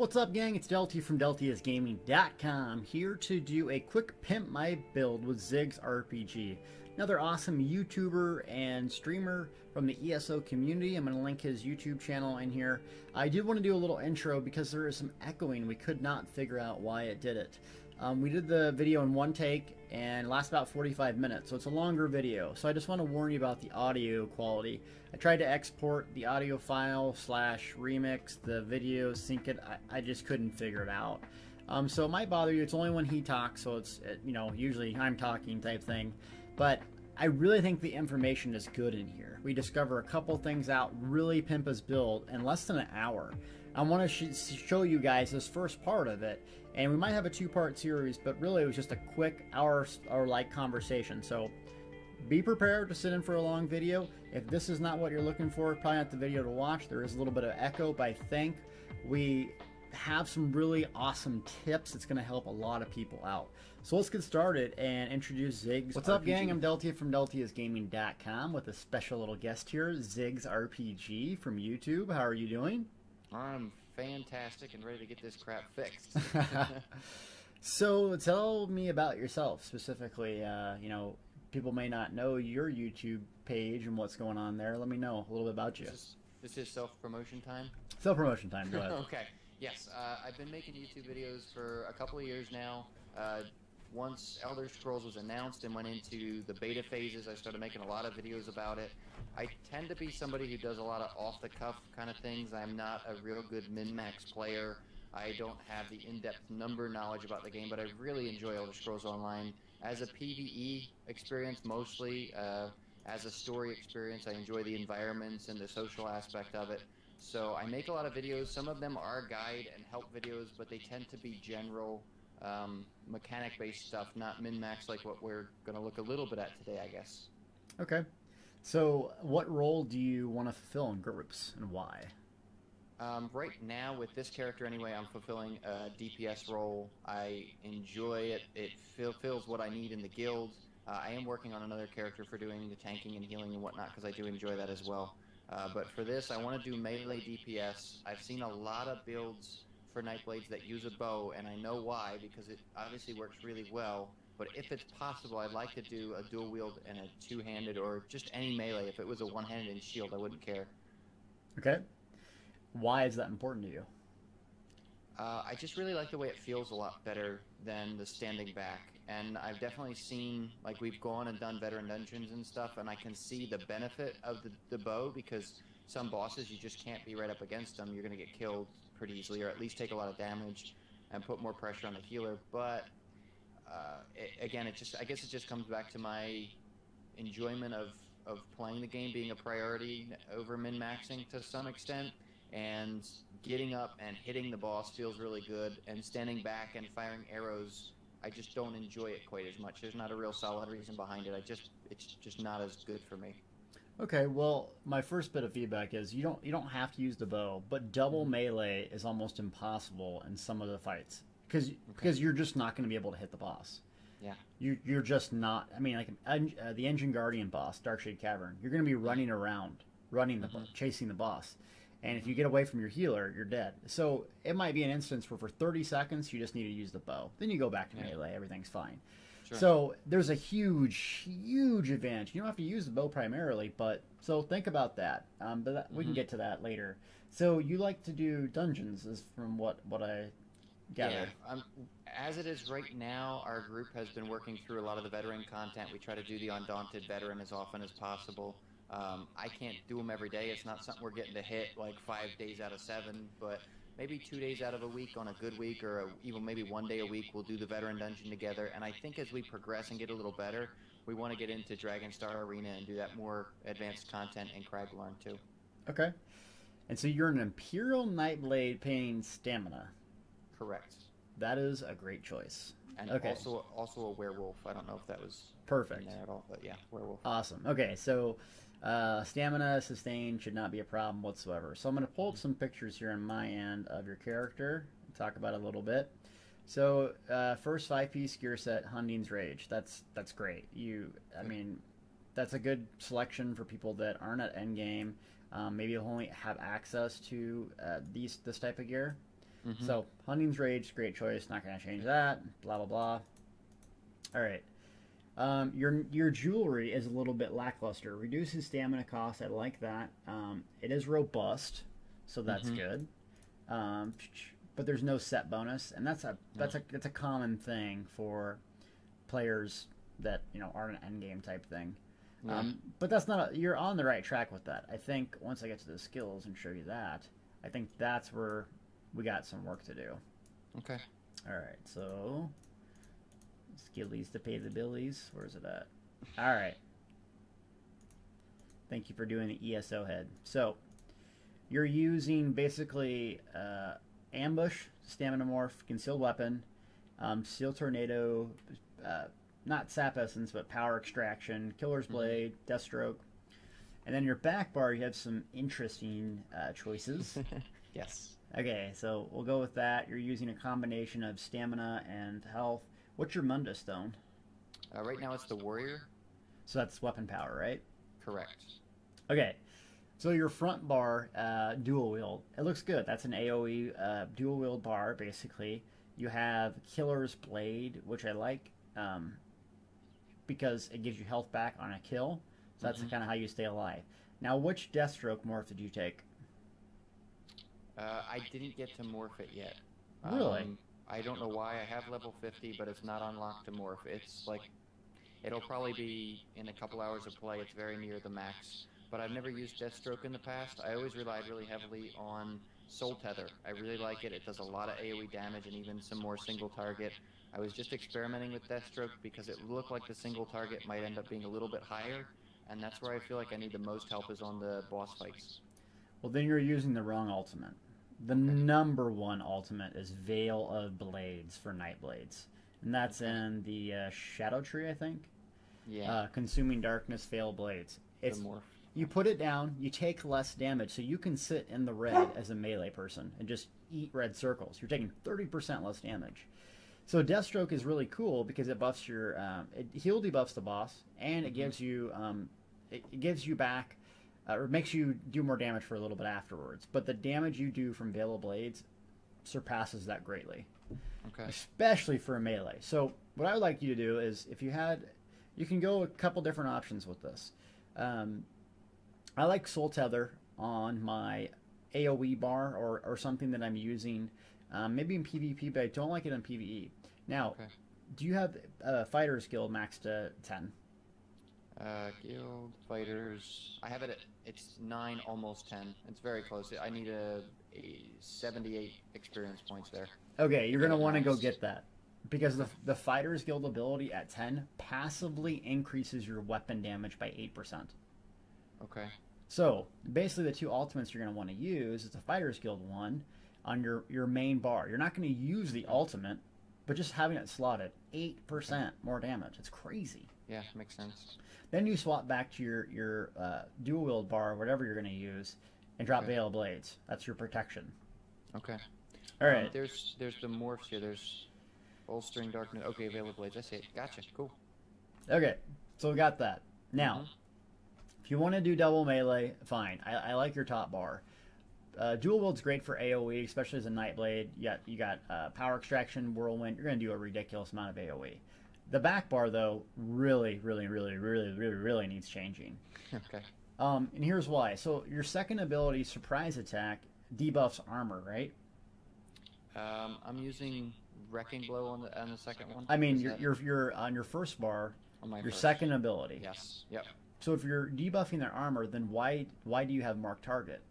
What's up, gang? It's Delty from DeltyIsGaming.com, here to do a quick pimp my build with ZiggsRPG. Another awesome YouTuber and streamer from the ESO community. I'm going to link his YouTube channel in here. I did want to do a little intro because there is some echoing. We could not figure out why it did it. We did the video in one take and it lasts about 45 minutes, so it's a longer video. So I just want to warn you about the audio quality. I tried to export the audio file / remix the video, sync it. I just couldn't figure it out. So it might bother you. It's only when he talks, so it's, you know, usually I'm talking type thing. But I really think the information is good in here. We discover a couple things out, really pimp his build in less than an hour. I want to show you guys this first part of it, and we might have a two-part series, but really it was just a quick hour or like conversation. So be prepared to sit in for a long video. If this is not what you're looking for, probably not the video to watch. There is a little bit of echo, but I think we have some really awesome tips that's going to help a lot of people out. So let's get started and introduce Ziggs. What's up, gang? I'm Delty from DeltyIsGaming.com with a special little guest here, ZiggsRPG from YouTube. How are you doing? I'm fantastic and ready to get this crap fixed. So tell me about yourself specifically. You know, people may not know your YouTube page and what's going on there. Let me know a little bit about you. This is self-promotion time? Self-promotion time, go ahead. Okay. Yes, I've been making YouTube videos for a couple of years now. Once Elder Scrolls was announced and went into the beta phases, I started making a lot of videos about it. I tend to be somebody who does a lot of off-the-cuff kind of things. I'm not a real good min-max player. I don't have the in-depth number knowledge about the game, but I really enjoy Elder Scrolls Online. As a PvE experience mostly, as a story experience, I enjoy the environments and the social aspect of it. So I make a lot of videos. Some of them are guide and help videos, but they tend to be general mechanic-based stuff, not min-max like what we're going to look a little bit at today, I guess. Okay. So what role do you want to fulfill in groups, and why? Right now, with this character anyway, I'm fulfilling a DPS role. I enjoy it. It fulfills what I need in the guild. I am working on another character for doing the tanking and healing and whatnot, because I do enjoy that as well. But for this, I want to do melee DPS. I've seen a lot of builds for Nightblades that use a bow, and I know why, because it obviously works really well. But if it's possible, I'd like to do a dual wield and a two-handed, or just any melee. If it was a one-handed and shield, I wouldn't care. Okay. Why is that important to you? I just really like the way it feels a lot better than the standing back. And I've definitely seen, like, we've gone and done veteran dungeons and stuff, and I can see the benefit of the bow, because some bosses you just can't be right up against them. You're going to get killed pretty easily, or at least take a lot of damage and put more pressure on the healer. But again, I guess it just comes back to my enjoyment of playing the game being a priority over min-maxing to some extent. And getting up and hitting the boss feels really good, and standing back and firing arrows, I just don't enjoy it quite as much. There's not a real solid reason behind it. It's just not as good for me. Okay, well, my first bit of feedback is you don't have to use the bow, but double melee is almost impossible in some of the fights because you're just not going to be able to hit the boss. Yeah. You're just not. I mean, like the Engine Guardian boss, Darkshade Cavern, you're going to be running around, chasing the boss. And if you get away from your healer, you're dead. So it might be an instance where for 30 seconds, you just need to use the bow. Then you go back to melee, everything's fine. Sure. So there's a huge, huge advantage. You don't have to use the bow primarily, but so think about that. We can get to that later. So you like to do dungeons, is from what I gather. Yeah, as it is right now, our group has been working through a lot of the veteran content. We try to do the Undaunted veteran as often as possible. I can't do them every day. It's not something we're getting to hit like 5 days out of 7, but maybe 2 days out of a week on a good week, or even maybe 1 day a week, we'll do the veteran dungeon together. And I think as we progress and get a little better, we want to get into Dragonstar Arena and do that more advanced content in Craglorn too. Okay. And so you're an Imperial Nightblade paying stamina. Correct. That is a great choice. And okay. also a werewolf. I don't know if that was perfect in there at all, but yeah, werewolf. Awesome. Okay, so stamina sustain should not be a problem whatsoever. So I'm going to pull up some pictures here on my end of your character and talk about it a little bit. So first 5-piece gear set, Hunding's Rage. That's great. I mean, that's a good selection for people that aren't at endgame. Maybe you'll only have access to this type of gear. Mm-hmm. So Hunting's Rage, great choice. Not going to change that. Blah blah blah. All right. Your jewelry is a little bit lackluster. Reduces stamina cost. I like that. It is robust, so that's good. But there's no set bonus, and that's a common thing for players that aren't an end game type thing. Yeah. But that's not. You're on the right track with that. I think once I get to the skills and show you that, I think that's where we got some work to do. Okay. All right, so skillies to pay the billies. Where's it at? All right. Thank you for doing the ESO head. So you're using basically ambush, stamina morph, concealed weapon, steel tornado, not sap essence, but power extraction, killer's blade, deathstroke, and then your back bar. You have some interesting choices. Yes. Okay, so we'll go with that. You're using a combination of stamina and health. What's your Munda Stone? Right now it's the warrior. So that's weapon power, right? Correct. Okay, so your front bar, dual wield, it looks good. That's an AoE dual wield bar, basically. You have Killer's Blade, which I like because it gives you health back on a kill. So that's kind of how you stay alive. Now, which Deathstroke morph did you take? I didn't get to morph it yet. Really? I don't know why. I have level 50, but it's not unlocked to morph. It's like, it'll probably be in a couple hours of play. It's very near the max. But I've never used Deathstroke in the past. I always relied really heavily on Soul Tether. I really like it. It does a lot of AoE damage and even some more single target. I was just experimenting with Deathstroke because it looked like the single target might end up being a little bit higher. And that's where I feel like I need the most help is on the boss fights. Well, then you're using the wrong ultimate. The number one ultimate is Veil of Blades for Nightblades. And that's in the Shadow Tree, I think. Yeah. Consuming Darkness, Veil Blades. It's the morph. You put it down, you take less damage, so you can sit in the red as a melee person and just eat red circles. You're taking 30% less damage. So Deathstroke is really cool because it buffs your, it heal debuffs the boss, and it gives you, it gives you back, or makes you do more damage for a little bit afterwards. But the damage you do from Veil of Blades surpasses that greatly. Okay. Especially for a melee. So what I would like you to do is, if you had, you can go a couple different options with this. I like Soul Tether on my AoE bar or something that I'm using, maybe in PvP, but I don't like it in PvE. Now, do you have Fighters Guild maxed to 10? Guild Fighters, I have it at, it's 9, almost 10. It's very close. I need a 78 experience points there. Okay, you're going to want to go get that. Because the Fighters Guild ability at 10 passively increases your weapon damage by 8%. Okay. So, basically the two ultimates you're going to want to use is the Fighters Guild one on your main bar. You're not going to use the ultimate, but just having it slotted, 8% more damage. It's crazy. Yeah, makes sense. Then you swap back to your dual wield bar, whatever you're going to use, and drop Veil of Blades. That's your protection. Okay. All right. There's the morphs here. There's Bolstering Darkness. Okay, Veil of Blades. I see it. Gotcha. Cool. Okay, so we got that. Now, if you want to do double melee, fine. I like your top bar. Dual wield's great for AoE, especially as a Nightblade. You got power extraction, whirlwind. You're going to do a ridiculous amount of AoE. The back bar, though, really needs changing. Okay. And here's why. So your second ability, Surprise Attack, debuffs armor, right? I'm using Wrecking Blow on the second one. I mean, you're on your first bar, on my your first. second ability. Yes. Yep. So if you're debuffing their armor, then why do you have Mark Target?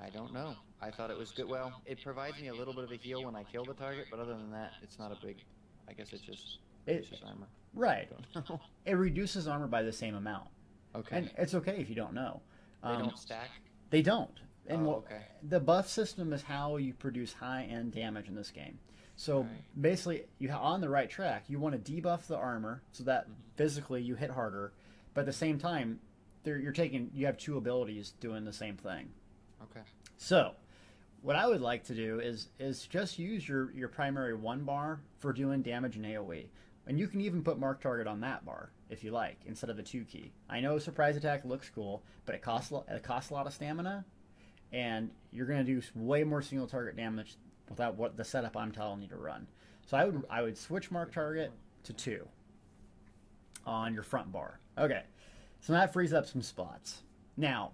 I don't know. I thought it was good. Well, it provides me a little bit of a heal when I kill the target, but other than that, it's not a big. I guess it just reduces armor. Right. It reduces armor by the same amount. Okay. And it's okay if you don't know. They don't stack? They don't. And okay. The buff system is how you produce high-end damage in this game. So basically, you're on the right track. You want to debuff the armor so that physically you hit harder, but at the same time, you have two abilities doing the same thing. Okay. So, what I would like to do is just use your primary one bar for doing damage in AoE. And you can even put Mark Target on that bar, if you like, instead of the 2 key. I know Surprise Attack looks cool, but it costs a lot of stamina. and you're going to do way more single target damage without what the setup I'm telling you to run. So I would switch mark target to 2 on your front bar. Okay, so that frees up some spots. Now,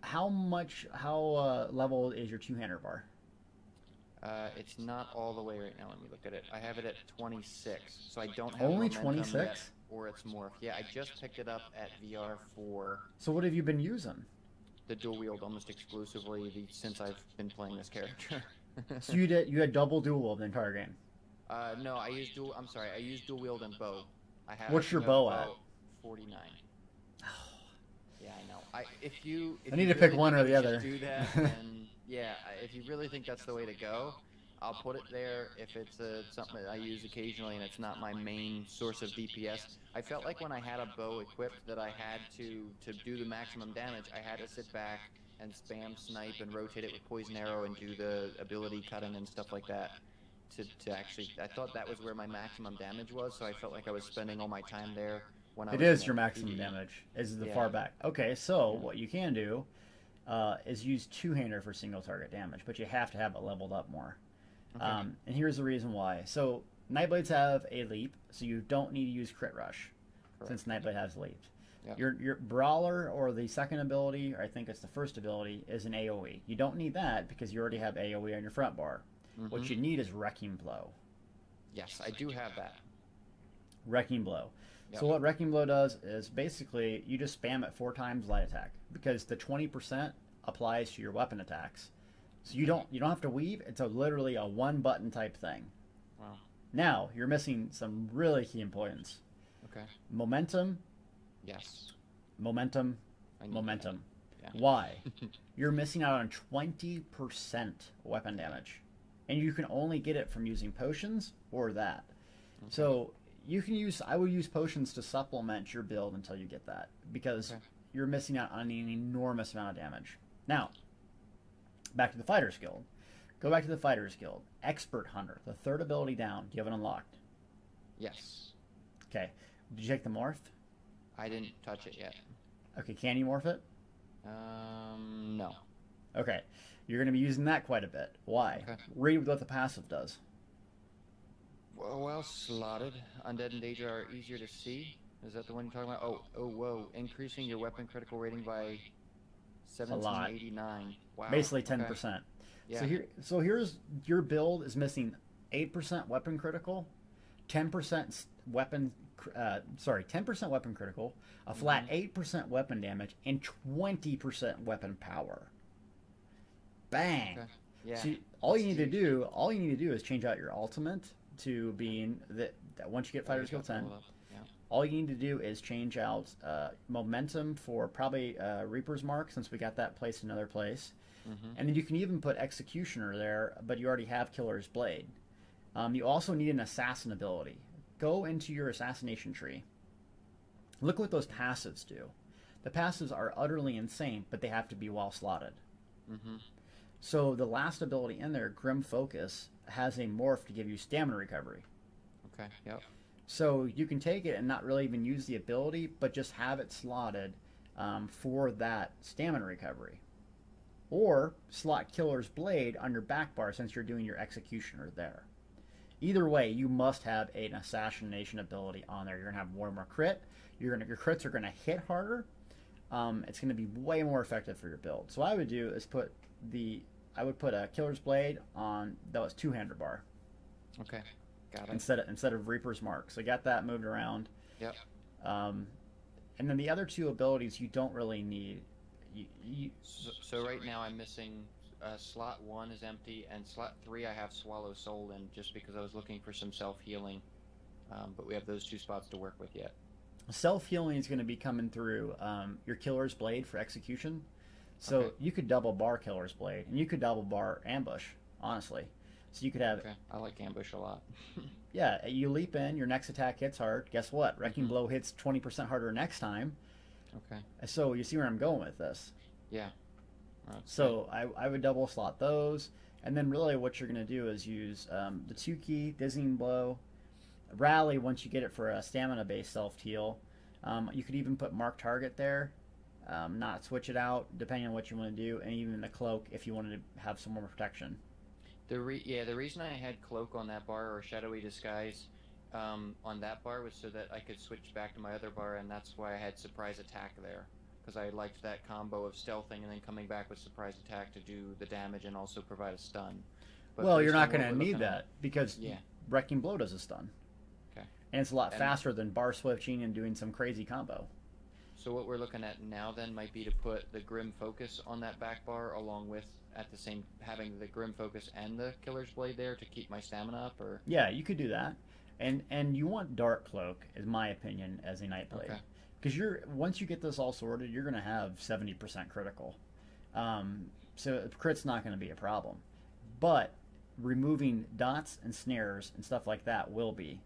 how level is your two-hander bar? It's not all the way right now. Let me look at it. I have it at 26, so I don't have only momentum 26 yet, or it's morph. Yeah, I just picked it up at VR4. So what have you been using? The dual wield almost exclusively since I've been playing this character. So you had double dual wield the entire game? No, I used dual. I'm sorry, I used dual wield and bow. What's your bow at? 49. Yeah, I know. If you need to really pick one or the other. Do that, then yeah. If you really think that's the way to go, I'll put it there. If it's something that I use occasionally and it's not my main source of DPS, I felt like when I had a bow equipped that I had to do the maximum damage, I had to sit back and spam snipe and rotate it with poison arrow and do the ability cutting and stuff like that. To actually, I thought that was where my maximum damage was, so I felt like I was spending all my time there. It is your maximum damage. Is the far back. Okay, so what you can do is use two-hander for single target damage, but you have to have it leveled up more. Okay. And here's the reason why. So Nightblades have a leap, so you don't need to use crit rush. Correct. Since Nightblade has leaped. Yep. Your brawler or the second ability, or I think it's the first ability, is an AoE. You don't need that because you already have AoE on your front bar. Mm-hmm. What you need is Wrecking Blow. Yes, I do have that. Wrecking Blow. Yep. So what Wrecking Blow does is basically you just spam it 4 times light attack because the 20% applies to your weapon attacks. So you don't have to weave. It's literally a one button type thing. Wow. Now you're missing some really key points. Okay. Momentum. Yes. Momentum. Momentum. Yeah. Why? You're missing out on 20% weapon damage, and you can only get it from using potions or that. Okay. So you can use. I would use potions to supplement your build until you get that because you're missing out on an enormous amount of damage. Now, back to the Fighter's Guild. Go back to the Fighter's Guild. Expert Hunter, the 3rd ability down. Do you have it unlocked? Yes. Okay. Did you take the morph? I didn't touch it yet. Okay, can you morph it? No. Okay, you're going to be using that quite a bit. Why? Okay. Read what the passive does. Well, slotted. Undead and Danger are easier to see. Is that the one you're talking about? Oh, whoa. Increasing your weapon critical rating by 1789. Wow. Basically 10%. Okay. Yeah. So here's your build is missing 8% weapon critical, 10% weapon 10% weapon critical, a flat 8% weapon damage, and 20% weapon power. Bang! Okay. Yeah. So all you need to do is change out your ultimate to being that once you get Fighter's Guild 10. Yeah. All you need to do is change out momentum for probably Reaper's Mark, since we got that placed in another place. Mm-hmm. And then you can even put Executioner there, but you already have Killer's Blade. You also need an Assassin ability. Go into your assassination tree. Look what those passives do. The passives are utterly insane, but they have to be well slotted. Mm-hmm. So the last ability in there, Grim Focus, has a morph to give you stamina recovery. Okay, yep. So you can take it and not really even use the ability, but just have it slotted for that stamina recovery. Or slot Killer's Blade on your back bar since you're doing your Executioner there. Either way, you must have an assassination ability on there. You're going to have more and more crit. Your crits are going to hit harder. It's going to be way more effective for your build. So what I would do is I would put a Killer's Blade on that was two-hander bar. Okay, got it. Instead of Reaper's Mark. So I got that moved around. Yep. And then the other 2 abilities you don't really need. So right now I'm missing... slot 1 is empty, and slot 3 I have Swallow Soul in just because I was looking for some self-healing. But we have those 2 spots to work with yet. Self-healing is going to be coming through your Killer's Blade for execution. So you could double bar Killer's Blade, and you could double bar Ambush, honestly. So you could have... Okay. I like Ambush a lot. Yeah, you leap in, your next attack hits hard. Guess what? Wrecking Blow hits 20% harder next time. Okay. So you see where I'm going with this. Yeah. So I would double slot those, and then really what you're going to do is use the 2 key, Dizzying Blow, Rally once you get it for a stamina-based self-heal. You could even put Mark Target there, not switch it out depending on what you want to do, and even the cloak if you wanted to have some more protection. The reason I had cloak on that bar, or shadowy disguise on that bar, was so that I could switch back to my other bar, and that's why I had surprise attack there, because I liked that combo of stealthing and then coming back with surprise attack to do the damage and also provide a stun. But well, you're not going to need that because yeah. Wrecking Blow does a stun. Okay. And it's a lot faster than bar switching and doing some crazy combo. So what we're looking at now then might be to put the Grim Focus on that back bar, along with having the Grim Focus and the Killer's Blade there to keep my stamina up, or yeah, you could do that. And you want Dark Cloak, is my opinion, as a Nightblade. Because once you get this all sorted, you're going to have 70% critical. So crit's not going to be a problem. But removing dots and snares and stuff like that will be.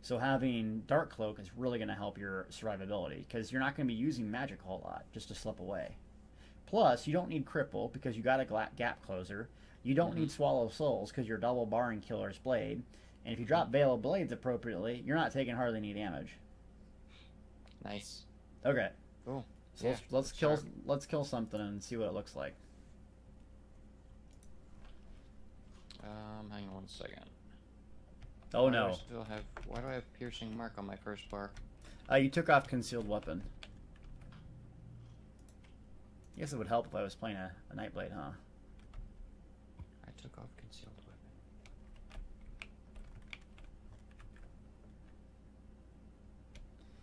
So having Dark Cloak is really going to help your survivability, because you're not going to be using magic a whole lot just to slip away. Plus, you don't need Cripple because you got a gap closer. You don't need Swallow Souls because you're double barring Killer's Blade. And if you drop Veil of Blades appropriately, you're not taking hardly any damage. Nice. Okay. Cool. So yeah, let's kill something and see what it looks like. Hang on one second. Oh no. Why do I have piercing mark on my first bar? You took off concealed weapon. I guess it would help if I was playing a Nightblade, huh? I took off concealed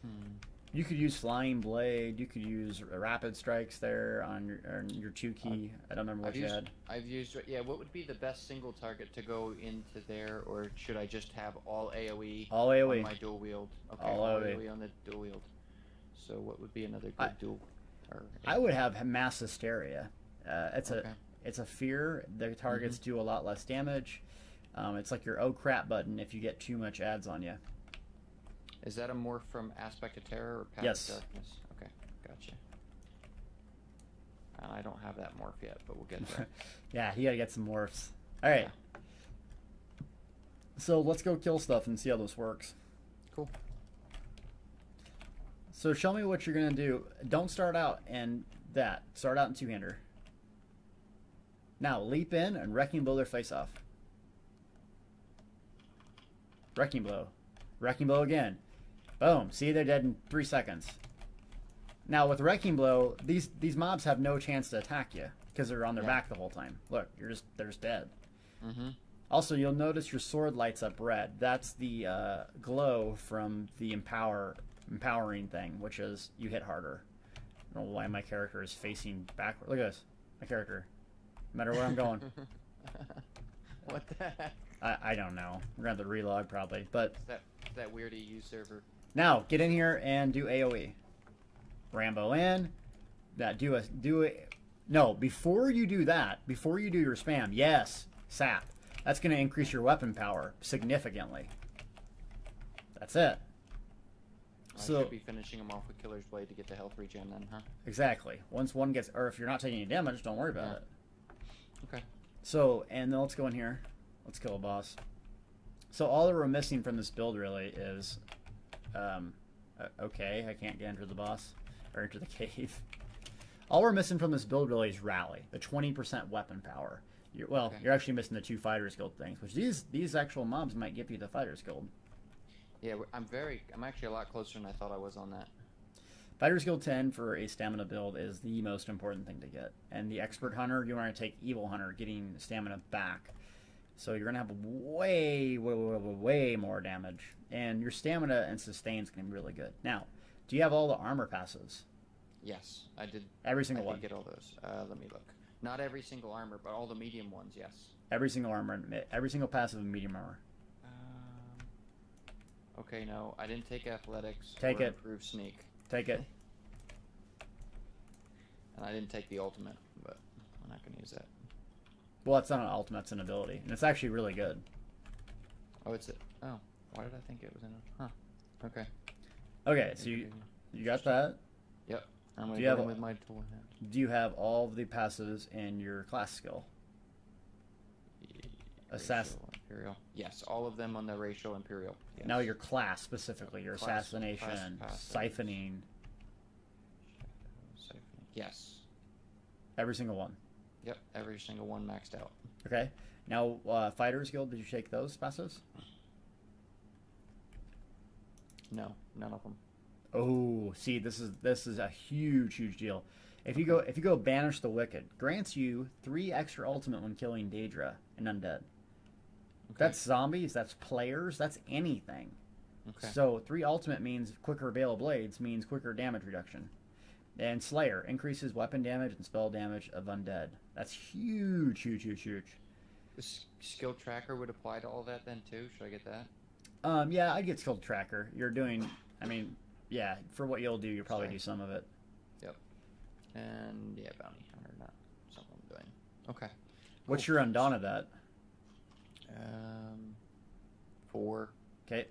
weapon. You could use Flying Blade. You could use Rapid Strikes there on your 2 key. I don't remember what you had. I've used, yeah, what would be the best single target to go into there, or should I just have all AoE, all AoE on my dual wield? Okay, all AoE on the dual wield. So what would be another good dual? I would have Mass Hysteria. It's a fear. The targets do a lot less damage. It's like your oh crap button if you get too much ads on you. Is that a morph from Aspect of Terror or Path yes. of Darkness? Okay, gotcha. I don't have that morph yet, but we'll get there. Yeah, you gotta get some morphs. All right. Yeah. So let's go kill stuff and see how this works. Cool. So show me what you're gonna do. Don't start out in that. Start out in two-hander. Now leap in and Wrecking Blow their face off. Wrecking Blow. Wrecking Blow again. Boom. See, they're dead in 3 seconds. Now with Wrecking Blow, these mobs have no chance to attack you because they're on their back the whole time. Look, they're just dead. Also, you'll notice your sword lights up red. That's the glow from the empowering thing, which is you hit harder. I don't know why my character is facing backward. Look at this. My character. No matter where I'm going. What the heck? I don't know. We're going to have to relog probably. But that weird EU server. Now, get in here and do AoE. Rambo in. No, before you do that, before you do your spam, yes, sap. That's going to increase your weapon power significantly. That's it. I should be finishing them off with Killer's Blade to get the health regen then, huh? Exactly. Once one gets, or if you're not taking any damage, don't worry about it. Okay. So, and then let's go in here. Let's kill a boss. So all that we're missing from this build really is, okay, I can't get into the boss, or into the cave. All we're missing from this build really is Rally, the 20% weapon power. You're actually missing the 2 Fighters Guild things, which these actual mobs might give you the Fighters Guild. Yeah, I'm actually a lot closer than I thought I was on that. Fighters Guild 10 for a stamina build is the most important thing to get. And the Expert Hunter, you want to take Evil Hunter, getting stamina back. So you're going to have way, way, way, way more damage. And your stamina and sustain is going to be really good. Now, do you have all the armor passes? Yes, I did. Every single one? I did get all those. Let me look. Not every single armor, but all the medium ones, yes. Every single armor, every single passive and medium armor. Okay, no, I didn't take athletics. Take it. Improved sneak. Take it. And I didn't take the ultimate, but I'm not going to use that. Well, it's not an ultimate, it's an ability. And it's actually really good. Oh, it's it. Oh, why did I think it was in a... Huh. Okay. Okay, so you got that? Yep. I'm going to go in with my tool in hand. Do you have all of the passives in your class skill? Assassin. Imperial. Yes, all of them on the racial Imperial. Yes. Now your class specifically, your assassination, siphoning. Siphoning. Yes. Every single one. Yep, every single one maxed out. Okay. Now, Fighters Guild, did you take those passives? No, none of them. Oh, see, this is a huge deal. If you go Banish the Wicked, grants you 3 extra ultimate when killing Daedra and Undead. Okay. That's zombies, that's players, that's anything. Okay. So 3 ultimate means quicker Veil of Blades, means quicker damage reduction. And Slayer increases weapon damage and spell damage of undead. That's huge. The skill tracker would apply to all that then too? Should I get that? Yeah, I'd get skill tracker. You're doing, I mean, yeah, for what you'll do, you'll probably do some of it. Yep. And yeah, bounty hunter, not something I'm doing. Okay. What's your undaunted at? 4. Okay.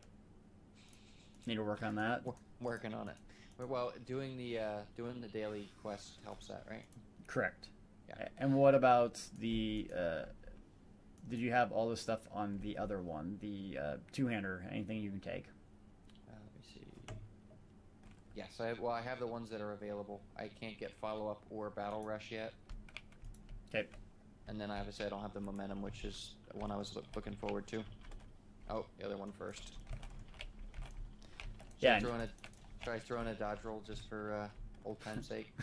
Need to work on that. Working on it. Well, doing the daily quest helps that, right? Correct. Yeah. And what about the? Did you have all this stuff on the other one, the two-hander? Anything you can take? Let me see. Yes, I have the ones that are available. I can't get follow-up or battle rush yet. Okay. And then obviously I don't have the momentum, which is one I was looking forward to. Oh, the other one first. So yeah. Try throwing a dodge roll just for old time's sake.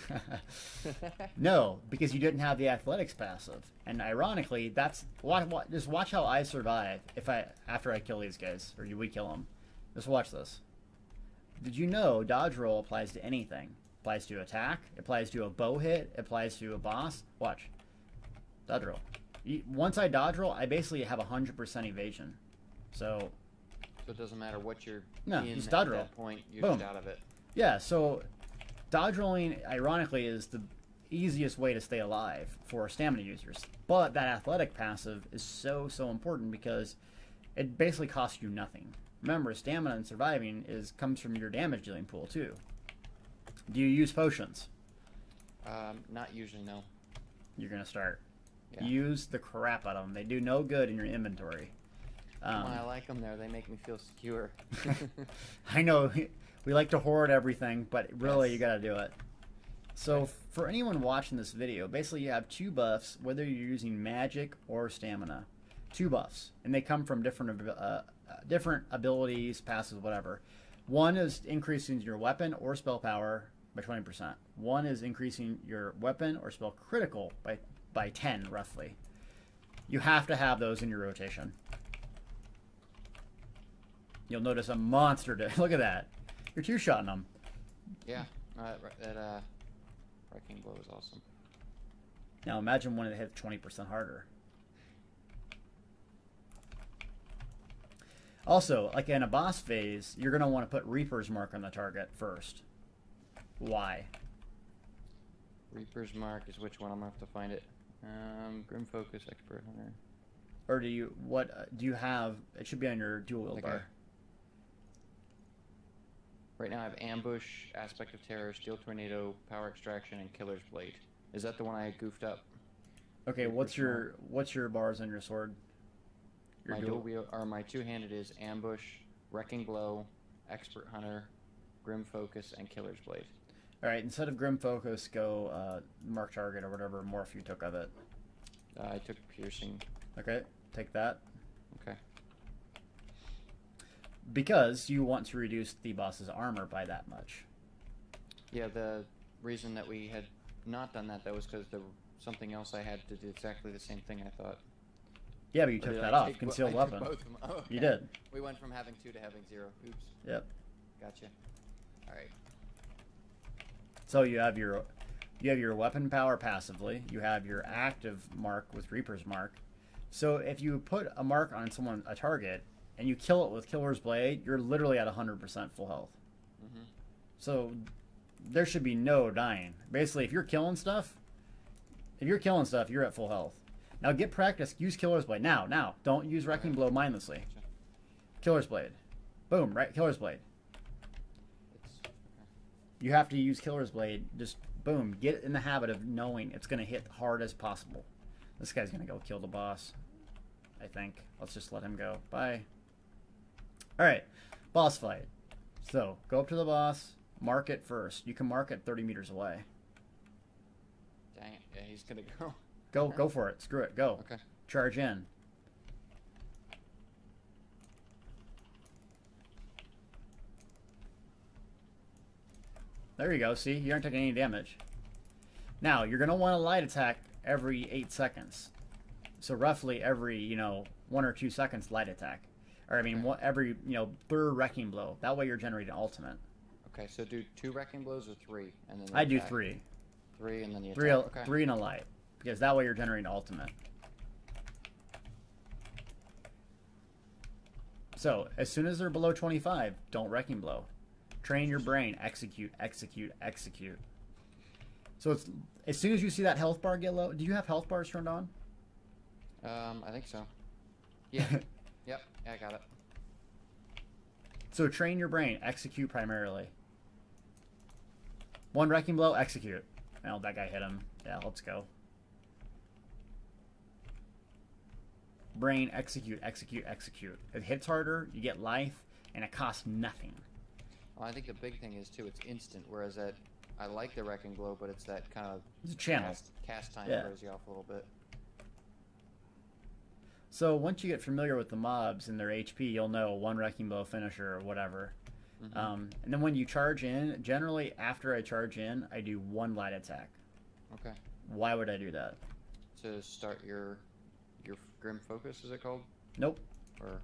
No, because you didn't have the athletics passive, and ironically, that's just watch how I survive after I kill these guys, or we kill them. Just watch this. Did you know dodge roll applies to anything? Applies to attack. Applies to a bow hit. Applies to a boss. Watch. Dodge roll. Once I dodge roll, I basically have 100% evasion. So it doesn't matter what you're in just dodge at roll. That point, you're Boom. just out of it. Yeah, so dodge rolling, ironically, is the easiest way to stay alive for stamina users. But that athletic passive is so important because it basically costs you nothing. Remember, stamina and surviving comes from your damage dealing pool too. Do you use potions? Not usually, no. You're gonna start. Yeah. Use the crap out of them. They do no good in your inventory. When I like them there, they make me feel secure. I know. We like to hoard everything, but really, you gotta do it. So, for anyone watching this video, basically you have 2 buffs, whether you're using magic or stamina. 2 buffs, and they come from different abilities, passives, whatever. One is increasing your weapon or spell power by 20%. One is increasing your weapon or spell critical by 10, roughly. You have to have those in your rotation. You'll notice a monster. Look at that. You're 2-shotting them. Yeah, that wrecking blow is awesome. Now imagine when it hits 20% harder. Also, like in a boss phase, you're going to want to put Reaper's Mark on the target first. Why? Reaper's Mark is which one? I'm going to have to find it. Grim Focus, Expert Hunter. Or do you have? It should be on your dual wield bar. Right now I have Ambush, Aspect of Terror, Steel Tornado, Power Extraction, and Killer's Blade. Is that the one I goofed up? Okay, what's your bars on your sword? My dual wield, or my two-handed is Ambush, Wrecking Blow, Expert Hunter, Grim Focus, and Killer's Blade. All right, instead of Grim Focus, go Mark Target or whatever morph you took of it. I took Piercing. Okay, take that. Okay. Because you want to reduce the boss's armor by that much. Yeah, the reason that we had not done that, though, was because something else I had to do exactly the same thing, I thought. Yeah, but you took that off. Concealed weapon. Both of them. Oh, okay. You did. We went from having 2 to having 0. Oops. Yep. Gotcha. All right. So you have your weapon power passively. You have your active mark with Reaper's Mark. So if you put a mark on a target, and you kill it with Killer's Blade, you're literally at 100% full health. Mm-hmm. So there should be no dying. Basically, if you're killing stuff, you're at full health. Now get practice. Use Killer's Blade. Now. Don't use Wrecking Blow mindlessly. Gotcha. Killer's Blade. Boom, right? Killer's Blade. You have to use Killer's Blade. Just, boom. Get in the habit of knowing it's going to hit hard as possible. This guy's going to go kill the boss, I think. Let's just let him go. Bye. Alright, boss fight. So, go up to the boss, mark it first. You can mark it 30 meters away. Dang it. Yeah, he's gonna go. Go for it. Screw it. Go. Okay. Charge in. There you go. See, you aren't taking any damage. Now, you're going to want a light attack every 8 seconds. So roughly every, 1 or 2 seconds light attack. Or, I mean, every, third wrecking blow. That way you're generating ultimate. Okay, so do 2 wrecking blows or 3? And then I do 3. 3 and then the attack. 3, okay. 3 and a light. Because that way you're generating ultimate. So, as soon as they're below 25, don't wrecking blow. Train your brain. Execute, execute, execute. So it's as soon as you see that health bar get low. Do you have health bars turned on? I think so. Yeah. Yep. Yeah, I got it. So train your brain. Execute primarily. 1 wrecking blow. Execute. Well, that guy hit him. Yeah, let's go. Brain. Execute. Execute. Execute. It hits harder. You get life, and it costs nothing. Well, I think the big thing is too, it's instant. Whereas that, I like the wrecking blow, but it's that kind of it's a channel. Cast time throws you off a little bit. So once you get familiar with the mobs and their HP, you'll know 1 wrecking blow finisher or whatever. And then when you charge in, generally after I charge in, I do 1 light attack. Okay. Why would I do that? To start your Grim Focus, is it called? Nope. Or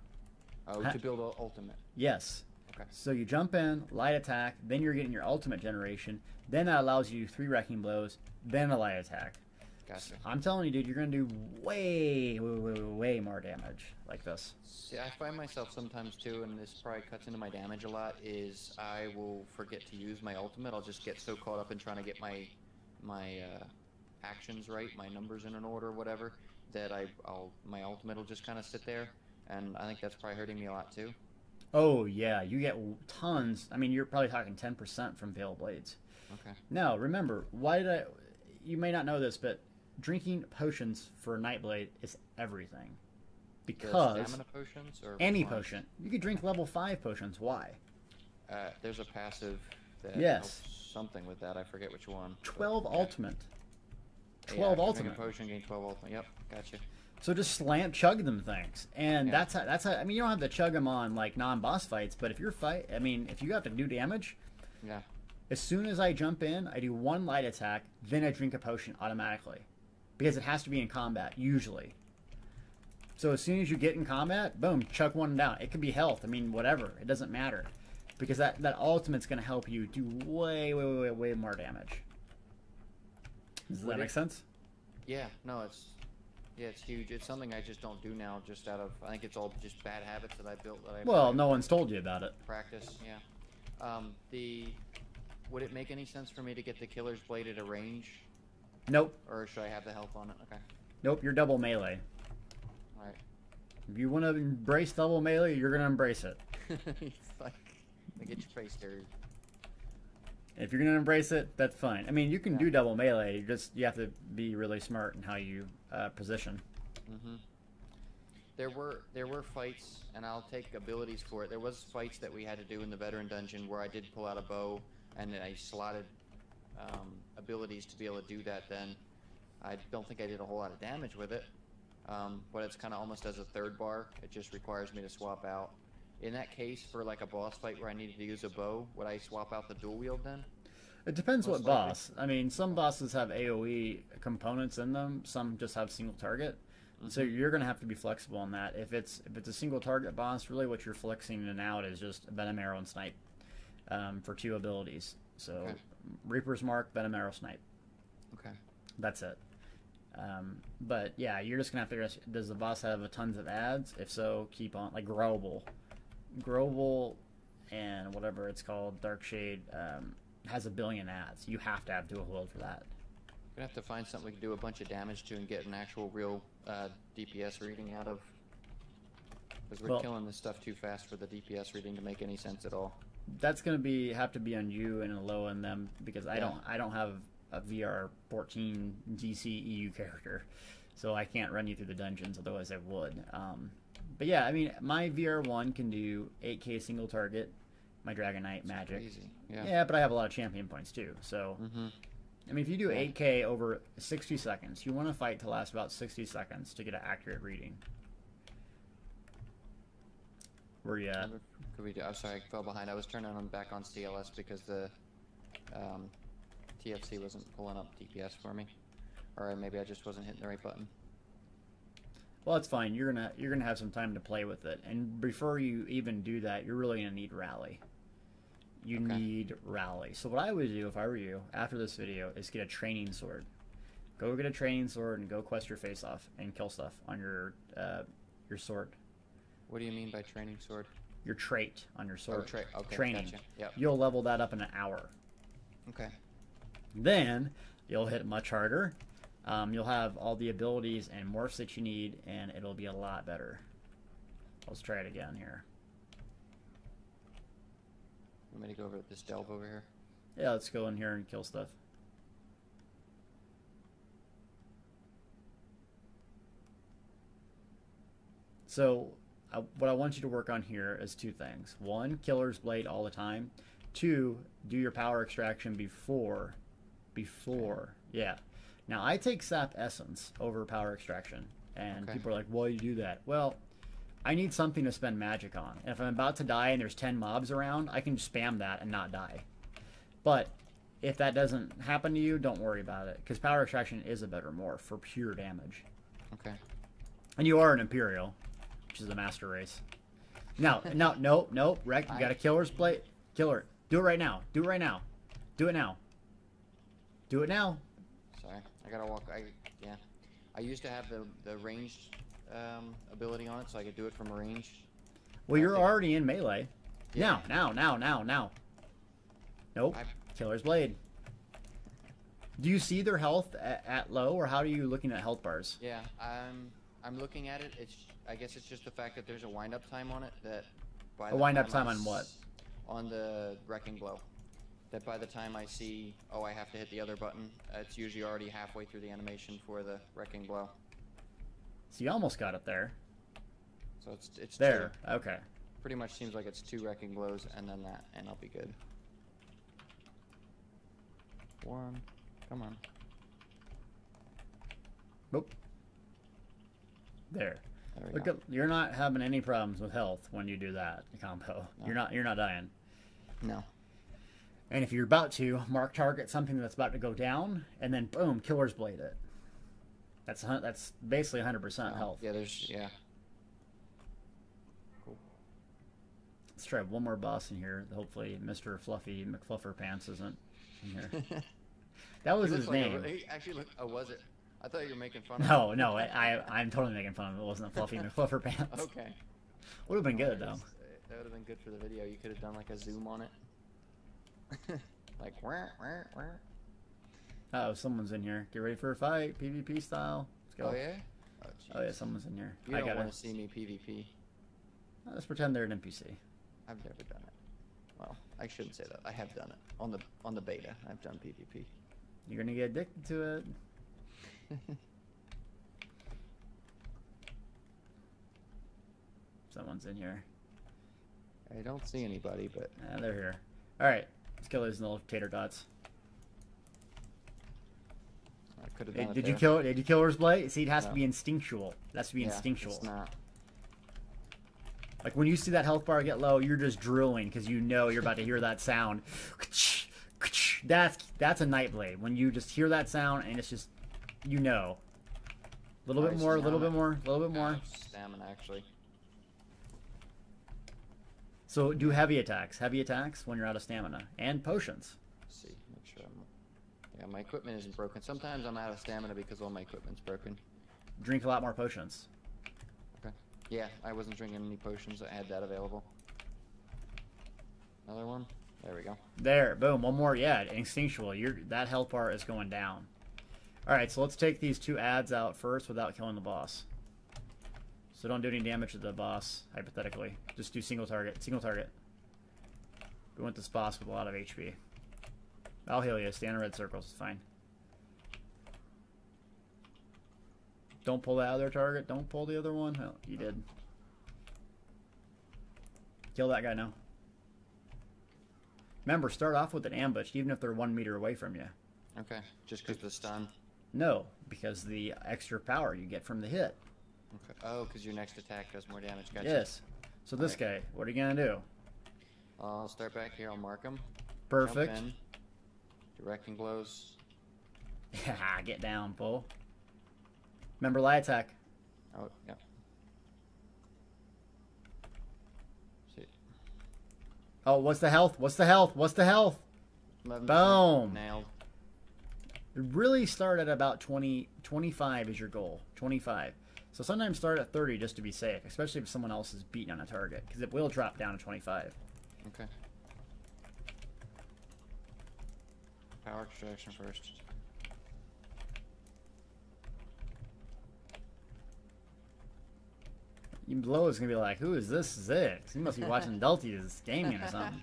to build ultimate. Yes. Okay. So you jump in, light attack, then you're getting your ultimate generation. Then that allows you 3 wrecking blows, then a light attack. Gotcha. I'm telling you, dude, you're going to do way more damage like this. See, I find myself sometimes too, and this probably cuts into my damage a lot, is I will forget to use my ultimate. I'll just get so caught up in trying to get my actions right, my numbers in an order, whatever, that my ultimate will just kind of sit there, and I think that's probably hurting me a lot too. Oh, yeah, you get tons. I mean, you're probably talking 10% from Veil Blades. Okay. Now, remember, you may not know this, but drinking potions for Nightblade is everything. Because stamina potions or any potion. You could drink level 5 potions. Why? There's a passive that yes. helps something with that. I forget which one. 12 but, ultimate. Yeah. 12 yeah, ultimate. A potion, gain 12 ultimate. Yep, gotcha. So just chug them things, and that's how. I mean, you don't have to chug them on like non-boss fights, but if you're if you have to do damage, yeah. As soon as I jump in, I do 1 light attack, then I drink a potion automatically, because it has to be in combat usually. So as soon as you get in combat, boom, chuck 1 down. It could be health. I mean, whatever. It doesn't matter, because that ultimate's going to help you do way more damage. Does that make sense? Yeah. No, it's huge. It's something I just don't do now, just out of, I think it's all just bad habits that I built. Well, no one's told you about it. Practice, yeah. Would it make any sense for me to get the Killer's Blade at a range? Nope. Or should I have the health on it? Okay. Nope, you're double melee. Alright. If you want to embrace double melee, you're going to embrace it. It's like, get your face dirty. If you're going to embrace it, that's fine. I mean, you can do double melee, you have to be really smart in how you position. Mm-hmm. There were fights, and I'll take abilities for it. There was fights that we had to do in the veteran dungeon where I did pull out a bow, and I slotted abilities to be able to do that. Then I don't think I did a whole lot of damage with it, but it's kind of almost as a third bar. It just requires me to swap out. In that case, for like a boss fight where I needed to use a bow, would I swap out the dual wield then? It depends what boss. I mean, some bosses have AoE components in them. Some just have single target. So you're going to have to be flexible on that. If it's a single target boss, really what you're flexing in and out is just Venom Arrow and Snipe for 2 abilities. So Reaper's Mark, Venom Arrow, Snipe. Okay. That's it. But yeah, you're just going to have to figure out, does the boss have tons of adds? If so, keep on, like Grobel and whatever it's called, Dark Shade, has 1 billion adds. You have to have dual wield for that. We're going to have to find something we can do a bunch of damage to and get an actual real DPS reading out of. Because we're killing this stuff too fast for the DPS reading to make any sense at all. That's going to have to be on you and low on them, because I don't have a VR 14 DC EU character, so I can't run you through the dungeons, otherwise I would. But yeah, I mean, my VR1 can do 8k single target, my Dragon Knight magic. Crazy. Yeah, but I have a lot of champion points too, so I mean, if you do 8K over 60 seconds, you want to fight to last about 60 seconds to get an accurate reading. Where you at? Could we do, I'm sorry, I fell behind. I was turning on back on CLS because the TFC wasn't pulling up DPS for me. Or maybe I just wasn't hitting the right button. Well, it's fine. You're gonna have some time to play with it, and before you even do that, you're really gonna need rally. You need rally. So what I would do if I were you after this video is get a training sword. Go get a training sword and go quest your face off and kill stuff on your sword. What do you mean by training sword? Your trait on your sword. Oh, okay, training. Gotcha. Yep. You'll level that up in an hour. Okay. Then you'll hit much harder. You'll have all the abilities and morphs that you need, and it'll be a lot better. Let's try it again here. Want me to go over this delve over here? Yeah, let's go in here and kill stuff. So, what I want you to work on here is two things. One, Killer's Blade all the time. Two, do your power extraction before. Yeah. Now, I take Sap Essence over power extraction. And people are like, why do you do that? Well, I need something to spend magic on. And if I'm about to die and there's 10 mobs around, I can just spam that and not die. But if that doesn't happen to you, don't worry about it. Because power extraction is a better morph for pure damage. Okay. And you are an Imperial, which is a master race. No, Wreck, you got a Killer's Blade. Killer, do it right now. Do it right now. Do it now. Do it now. Sorry, I gotta walk. Yeah, I used to have the ranged ability on it, so I could do it from range. Well, you're already in melee. Yeah. Now. Nope. Killer's Blade. Do you see their health at low, or how are you looking at health bars? Yeah, I'm looking at it. I guess it's just the fact that there's a wind-up time on it. That by a wind-up time on what? On the Wrecking Blow. That by the time I see, oh, I have to hit the other button, it's usually already halfway through the animation for the Wrecking Blow. So you almost got it there. So it's there. Two. Okay. Pretty much seems like it's 2 Wrecking Blows and then that, and I'll be good. 1. Come on. Nope. There. Look at, you're not having any problems with health when you do that combo. No. You're not dying. No. And if you're about to mark target something that's about to go down, and then boom, Killer's Blade it. That's basically 100% health. Yeah, Cool. Let's try one more boss in here. Hopefully, Mr. Fluffy McFluffer Pants isn't in here. That was his name. He actually looked. Oh, was it? I thought you were making fun of him. No, I'm totally making fun of him. It wasn't a Fluffy McFluffer Pants. Okay. Would have been good though. That would have been good for the video. You could have done like a zoom on it. Like wah. Oh, someone's in here. Get ready for a fight, PvP style. Let's go. Oh yeah. Oh yeah, someone's in here. You don't want to see me PvP. Let's pretend they're an NPC. I've never done it. Well, I shouldn't say that. I have done it on the beta. I've done PvP. You're gonna get addicted to it. Someone's in here. I don't see anybody, but they're here. All right, let's kill these little tater dots. I could have done it. Did you kill it? Did you kill her blade? See, it has to be instinctual. It has to be instinctual. It's not. Like when you see that health bar get low, you're just drilling because you know you're about to hear that sound. That's a Nightblade. When you just hear that sound and it's just, you know. A little bit more, a little bit more, a little bit more. Stamina, actually. So do heavy attacks when you're out of stamina, and potions. Let's see, make sure yeah, my equipment isn't broken. Sometimes I'm out of stamina because all my equipment's broken. Drink a lot more potions. Okay. Yeah, I wasn't drinking any potions. I had that available. Another one. There we go. There, boom, one more. Yeah, instinctual. That health bar is going down. All right, so let's take these 2 ads out first without killing the boss. So don't do any damage to the boss, hypothetically. Just do single target. Single target. We want this boss with a lot of HP. I'll heal you. Stay in red circles. It's fine. Don't pull that other target. Don't pull the other one. Oh, you did. Kill that guy now. Remember, start off with an ambush, even if they're 1 meter away from you. Okay, just because the stun. No, because the extra power you get from the hit. Okay. Oh, because your next attack does more damage. Gotcha. Yes. So this guy, what are you gonna do? I'll start back here. I'll mark him. Perfect. Jump in. Directing blows. Yeah, get down, fool. Remember light attack. Oh, yeah. See. Oh, what's the health? What's the health? What's the health? 11%. Boom. Nailed. Really start at about 20, 25 is your goal. 25. So sometimes start at 30 just to be safe, especially if someone else is beating on a target, because it will drop down to 25. Okay. Power extraction first. Below is gonna be like, who is this Zigs? He must be watching Deltia's gaming or something.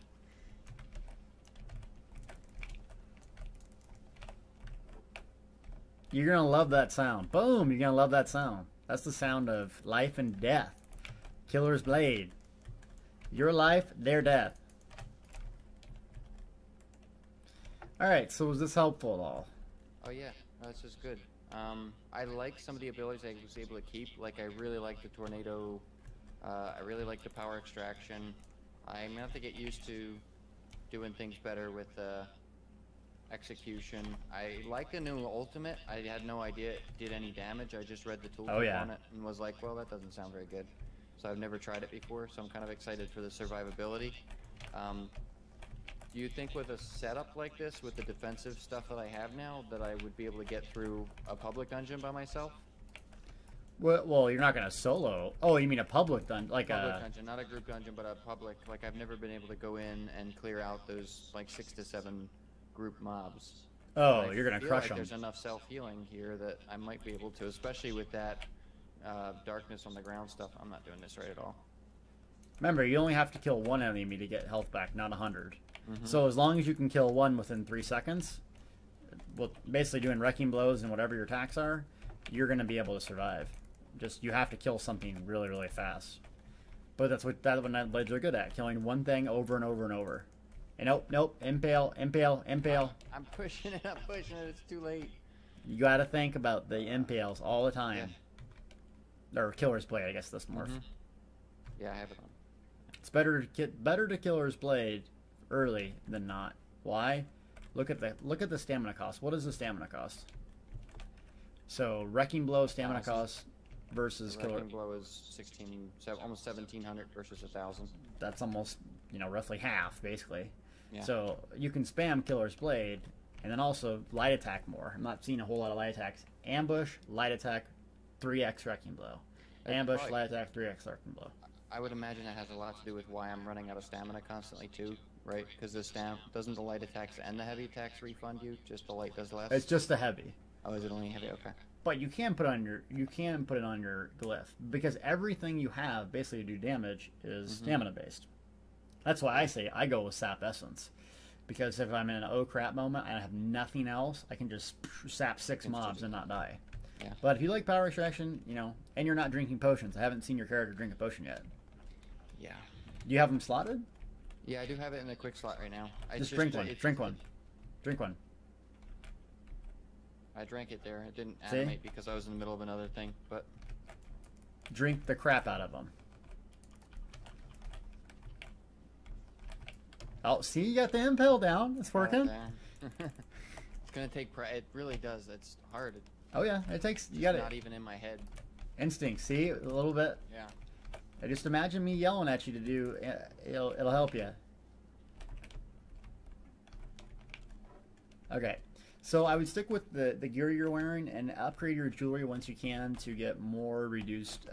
You're gonna love that sound. Boom! You're gonna love that sound. That's the sound of life and death. Killer's blade. Your life, their death. Alright, so was this helpful at all? Oh yeah, no, this is good. I like some of the abilities I was able to keep. Like, I really like the tornado. I really like the power extraction. I'm gonna have to get used to doing things better with execution. I like the new ultimate. I had no idea it did any damage. I just read the tooltip on it and was like, well, that doesn't sound very good. So I've never tried it before, so I'm kind of excited for the survivability. Do you think with a setup like this, with the defensive stuff that I have now, that I would be able to get through a public dungeon by myself? Well, you're not gonna solo. Oh, you mean a public dungeon, like public dungeon, not a group dungeon, but a public. Like, I've never been able to go in and clear out those like 6 to 7 group mobs. Oh, you're gonna crush them. There's enough self-healing here that I might be able to, especially with that darkness on the ground stuff. I'm not doing this right at all. Remember, you only have to kill one enemy to get health back, not 100. So as long as you can kill one within 3 seconds, well, basically doing wrecking blows and whatever your attacks are, you're going to be able to survive. Just, you have to kill something really, really fast. But that's what night blades are good at, killing one thing over and over and over. And nope, impale, impale, impale. I'm pushing it, it's too late. You got to think about the impales all the time. Yeah. Or killer's blade, I guess, this morph. Yeah, I have it on. It's better to killer's blade early than not. Why? Look at the stamina cost. What is the stamina cost? So wrecking blow stamina cost versus killer. Wrecking blow is almost 1,700 versus 1,000. That's almost, roughly half basically. Yeah. So you can spam killer's blade and then also light attack more. I'm not seeing a whole lot of light attacks. Ambush, light attack, 3x wrecking blow. Ambush, light attack, 3x wrecking blow. I would imagine that has a lot to do with why I'm running out of stamina constantly too, right? Because doesn't the light attacks and the heavy attacks refund you? Just the light does less. It's just the heavy. Oh, is it only heavy? Okay. But you can put it on your glyph, because everything you have basically to do damage is stamina based. That's why I say I go with sap essence, because if I'm in an oh crap moment and I have nothing else, I can just sap 6 mobs and not die. Yeah. But if you like power extraction, and you're not drinking potions, I haven't seen your character drink a potion yet. Yeah. Do you have them slotted? Yeah, I do have it in a quick slot right now. Just drink one. Drink one. Drink one. I drank it there. It didn't animate because I was in the middle of another thing, but... Drink the crap out of them. Oh, see, you got the impale down. It's working. It's going to take... It really does. It's hard. Oh, yeah. It takes... You got it. Not even in my head. Instinct. See? A little bit. Yeah. Just imagine me yelling at you to do... It'll help you. Okay. So I would stick with the gear you're wearing and upgrade your jewelry once you can to get more reduced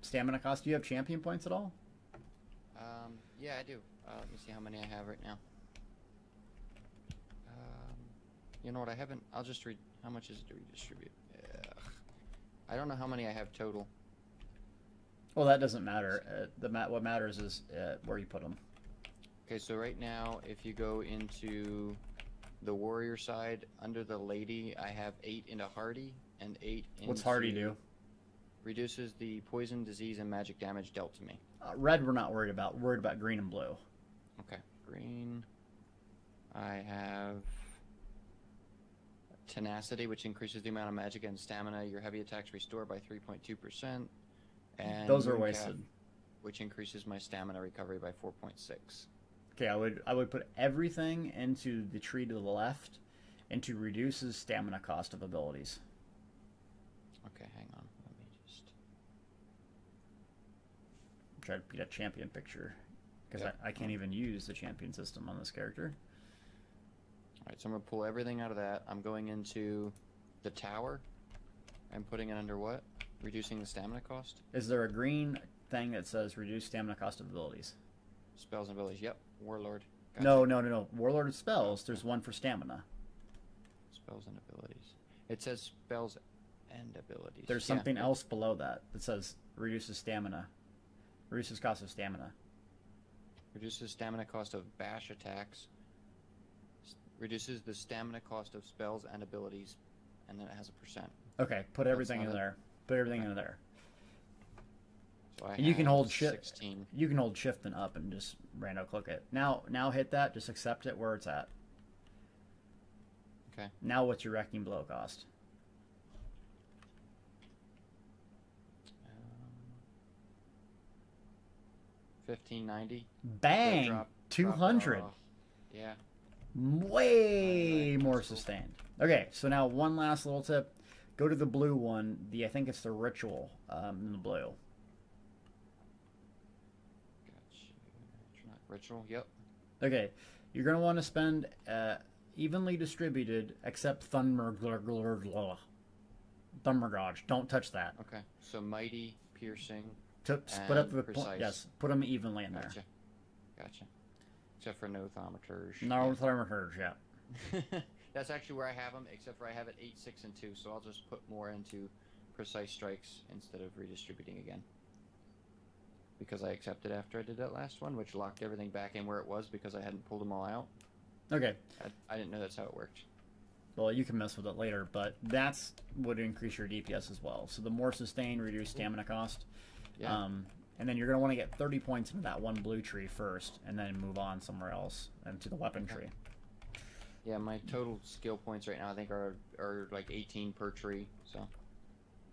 stamina cost. Do you have champion points at all? Yeah, I do. Let me see how many I have right now. You know what? I haven't... I'll just read... How much is it to redistribute? I don't know how many I have total. Well, that doesn't matter. What matters is where you put them. Okay, so right now, if you go into the warrior side, under the lady, I have 8 into hardy and 8 into... What's hardy do? Reduces the poison, disease, and magic damage dealt to me. Red we're not worried about. We're worried about green and blue. Okay, green. I have tenacity, which increases the amount of magic and stamina your heavy attacks restore by 3.2%. And those are Moon wasted. Cap, which increases my stamina recovery by 4.6. Okay, I would put everything into the tree to the left, into reduces stamina cost of abilities. Okay, hang on. Let me just Try to get a champion picture, because Yep. I can't even use the champion system on this character. All right, so I'm gonna pull everything out of that. I'm going into the tower. I'm putting it under what? Reducing the stamina cost. Is there a green thing that says reduce stamina cost of abilities? Spells and abilities. Yep. Warlord. Gotcha. No. Warlord of spells. There's one for stamina. Spells and abilities. It says spells and abilities. There's something else below that that says reduces stamina. Reduces cost of stamina. Reduces stamina cost of bash attacks. Reduces the stamina cost of spells and abilities, and then it has a percent. Okay, put everything in there. Put everything in there. So And you can hold shift. 16. You can hold shift and up and just random click it. Now hit that. Just accept it where it's at. Okay. Now what's your wrecking blow cost? 1590. Bang! Drop 200. Yeah. Way more sustained. Okay, so now one last little tip. Go to the blue one. I think it's the ritual in the blue. Gotcha. Ritual. Yep. Okay, you're gonna want to spend evenly distributed, except Thundergorge. Don't touch that. Okay. So mighty, piercing. Split up the precise. point. Yes, put them evenly in there. Gotcha. Except for no thaumaturge. No thermoturge, yeah. That's actually where I have them, except for I have it 8, 6, and 2, so I'll just put more into precise strikes instead of redistributing again. Because I accepted after I did that last one, which locked everything back in where it was because I hadn't pulled them all out. Okay. I didn't know that's how it worked. Well, you can mess with it later, but that's would increase your DPS as well. So the more sustained, reduced stamina cost. Yeah. And then you're going to want to get 30 points into that one blue tree first, and then move on somewhere else into the weapon tree. Yeah, my total skill points right now I think are like 18 per tree, so.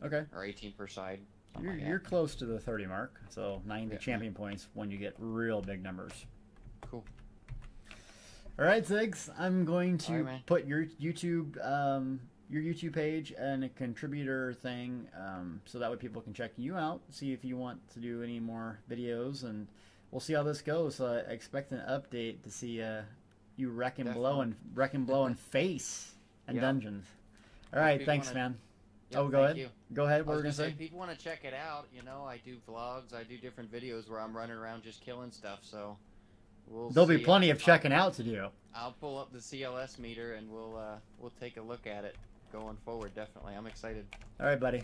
Okay. Or 18 per side. You're close to the 30 mark, so 90 champion points when you get real big numbers. Cool. All right, Zigs, I'm going to right, put your YouTube page and a contributor thing, so that way people can check you out, see if you want to do any more videos, and we'll see how this goes. So I expect an update to see you wreck and blow and face and dungeons. All right, thanks, man. Yep, go ahead. you. Go ahead. What I were we was gonna say? say? If people want to check it out, you know, I do vlogs, I do different videos where I'm running around just killing stuff. So There'll be plenty of checking out to do. I'll pull up the CLS meter and we'll take a look at it going forward. Definitely, I'm excited. All right, buddy.